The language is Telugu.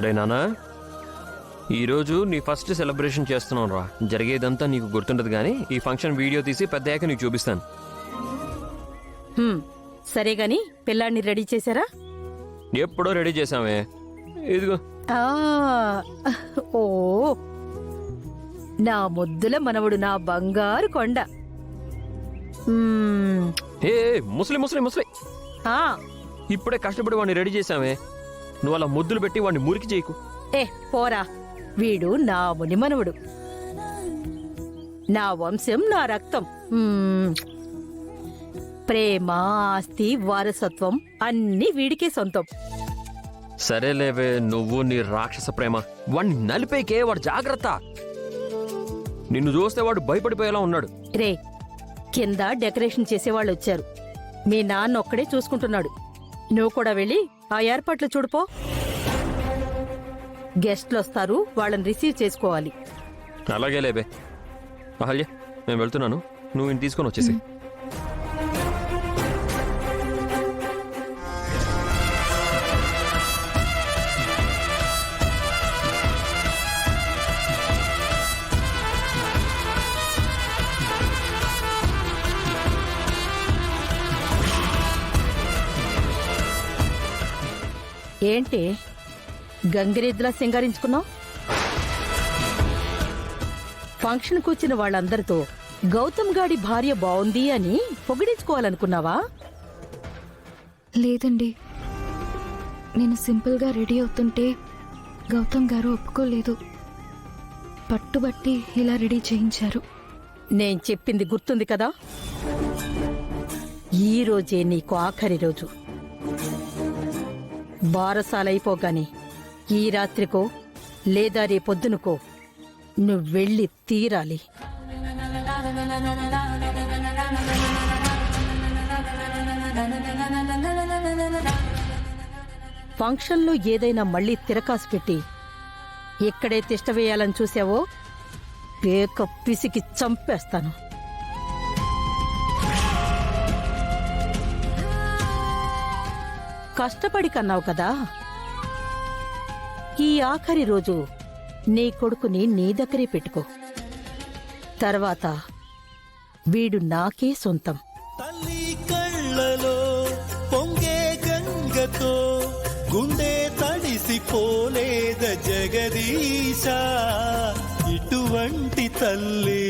రే నానా, ఈరోజు నీ ఫస్ట్ సెలబ్రేషన్ చేస్తున్నాం రా. జరిగేదంతా నీకు గుర్తుండదు కానీ ఈ ఫంక్షన్ వీడియో తీసి పెద్దయ్యాక నీకు చూపిస్తాను. సరే గాని పిల్లాడిని రెడీ చేశారా? ఎప్పుడో రెడీ చేసామే, ఇదిగో. ఓ నా ముద్దుల మనవడు, నా బంగారు కొండ. ఏ ముసలి ముసలి ముసలి, ఇప్పుడే కష్టపడి వాడిని రెడీ చేసామే. నువ్వు అలా ముద్దులు పెట్టి వాడిని మురికి చేయకు. పోరా, వీడు నా ముని మనవడు, నా వంశం, నా రక్తం. ప్రేమ, ఆస్తి, వారసత్వం అన్నీ వీడికే సొంతం. సరేలేవే, నువ్వు నీ రాక్షస ప్రేమ. వాడిని నలిపేకే, వాడు జాగ్రత్త. నిన్ను చూస్తే వాడు భయపడిపోయేలా ఉన్నాడు. రే, కింద డెకరేషన్ చేసేవాళ్ళు వచ్చారు. మీ నాన్న ఒక్కడే చూసుకుంటున్నాడు. నువ్వు కూడా వెళ్ళి ఆ ఏర్పాట్లు చూడుపో. గెస్ట్లు వస్తారు, వాళ్ళని రిసీవ్ చేసుకోవాలి. అలాగే లేబే. అహల్య, నేను వెళ్తున్నాను, నువ్వు ఇంటి తీసుకొని వచ్చేసి. ఏంటి గంగిరెద్దులా సింగారించుకున్నావు? ఫంక్షన్కి వచ్చిన వాళ్ళందరితో గౌతమ్ గాడి భార్య బావుంది అని పొగిడించుకోవాలనుకున్నావా? లేదండి, నేను సింపుల్గా రెడీ అవుతుంటే గౌతమ్ గారు ఒప్పుకోలేదు. పట్టుబట్టి ఇలా రెడీ చేయించారు. నేను చెప్పింది గుర్తుంది కదా? ఈ రోజే నీకు ఆఖరి రోజు. బారసాలైపోగాని ఈ రాత్రికో లేదా రేపొద్దునుకో నువ్వెళ్ళి తీరాలి. ఫంక్షన్లో ఏదైనా మళ్ళీ తిరకాసు పెట్టి ఇక్కడే తిష్టవేయాలని చూసావో పేక పిసికి చంపేస్తాను. కష్టపడి కన్నావు కదా, ఈ ఆఖరి రోజు నీ కొడుకుని నీ దగ్గరే పెట్టుకో. తర్వాత వీడు నాకే సొంతం. తల్లి కళ్ళలో పొంగే గంగతో గుండె తడిసిపోలేద జగదీశ, ఇటువంటి తల్లి